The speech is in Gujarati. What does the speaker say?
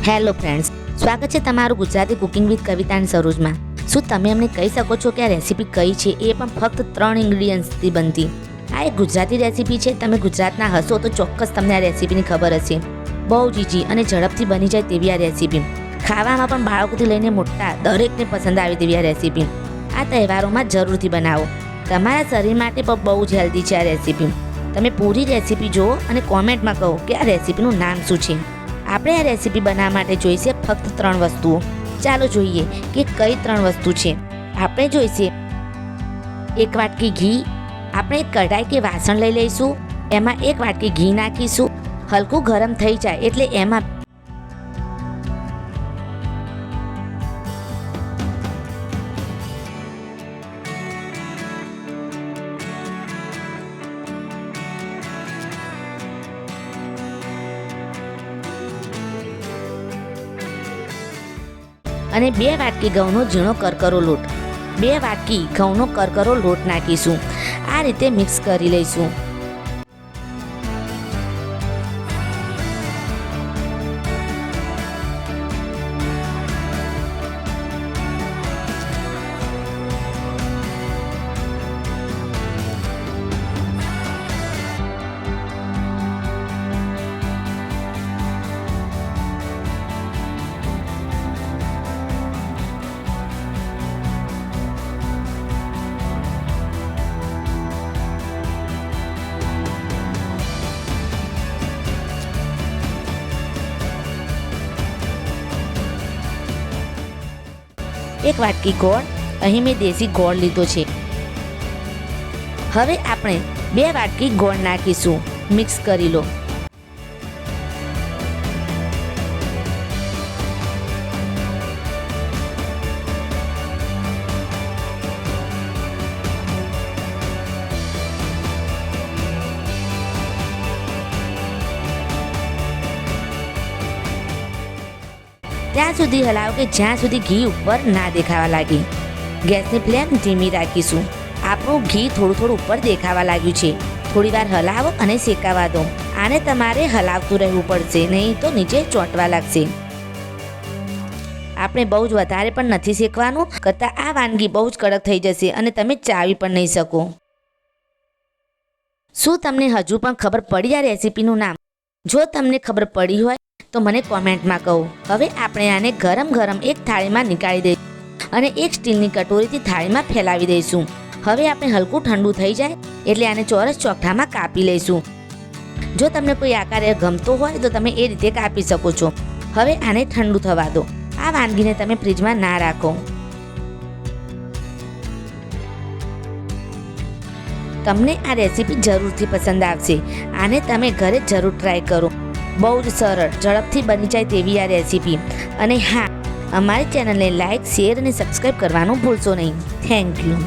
હેલો ફ્રેન્ડ્સ, સ્વાગત છે તમારું Gujarati cooking with Kavita and સરોજમાં। શું તમે અમને કહી શકો છો કે આ રેસીપી કઈ છે? એ પણ ફક્ત 3 ઇન્ગ્રીડિયન્ટ્સથી બનતી આ એક ગુજરાતી રેસીપી છે। તમે ગુજરાતના હશો તો ચોક્કસ તમને આ રેસીપીની ખબર હશે। બહુ જ ઈઝી અને ઝડપથી બની જાય તેવી આ રેસીપી, ખાવામાં પણ બાળકોથી લઈને મોટા દરેકને પસંદ આવે તેવી આ રેસીપી આ તહેવારોમાં જરૂરથી બનાવો। તમારા શરીર માટે પણ બહુ જ હેલ્ધી છે આ રેસીપી। તમે પૂરી રેસીપી જુઓ અને કોમેન્ટમાં કહો કે આ રેસીપીનું નામ શું છે। આપણે આ રેસીપી બનાવવા માટે જોઈશે ફક્ત 3 વસ્તુઓ। ચાલો જોઈએ કે કઈ 3 વસ્તુ છે। આપણે જોઈશે 1 વાટકી ઘી। આપણે એક કઢાઈ કે વાસણ લઈ લઈશું, એમાં 1 વાટકી ઘી નાખીશું। હલકું ગરમ થઈ જાય એટલે એમાં અને 2 વાટકી ઘઉંનો ઝીણો કરકરો લોટ, 2 વાટકી ઘઉંનો કરકરો લોટ નાખીશું। આ રીતે મિક્સ કરી લઈશું। એક વાટકી ગોળ, અહીં મેં દેશી ગોળ લીધો છે। હવે આપણે 2 વાટકી ગોળ નાખીશું, મિક્સ કરી લો। ત્યાં સુધી હલાવો કે જ્યાં સુધી ઘી ઉપર ના દેખાવા લાગે। ગેસની ફ્લેમ ધીમી રાખીશું। આપણું ઘી થોડું ઉપર દેખાવા લાગ્યું છે। થોડી વાર હલાવો અને શેકાવા દો। આને તમારે હલાવતું રહેવું પડશે, નહીં તો નીચે ચોંટવા લાગશે। આપણે બહુ જ વધારે પણ નથી શેકવાનું, કરતાં આ વાનગી બહુ જ કડક થઈ જશે અને તમે ચાવી પણ નહીં શકો। શું તમને હજુ પણ ખબર પડી આ રેસીપીનું નામ? જો તમને ખબર પડી હોય તો મને કોમેન્ટમાં કહો। હવે આપણે આને ગરમ ગરમ એક થાળીમાં નીકાળી દઈશું અને એક સ્ટીલની કટોરીથી થાળીમાં ફેલાવી દઈશું। હવે આપણે હલકું ઠંડુ થઈ જાય એટલે આને ચોરસ ચોકઠામાં કાપી લઈશું। જો તમને કોઈ આકાર ગમતો હોય તો તમે એ રીતે કાપી શકો છો। હવે આને ઠંડુ થવા દો। આ વાનગીને તમે ફ્રીજમાં ના રાખો। તમને આ રેસીપી જરૂરથી પસંદ આવશે। આને તમે ઘરે જરૂર ટ્રાય કરો। બહુ જ સરળ, ઝડપથી બની જાય તેવી આ રેસીપી। અને હા, અમારી ચેનલને લાઇક, શેર અને સબસ્ક્રાઈબ કરવાનું ભૂલશો નહીં। Thank you.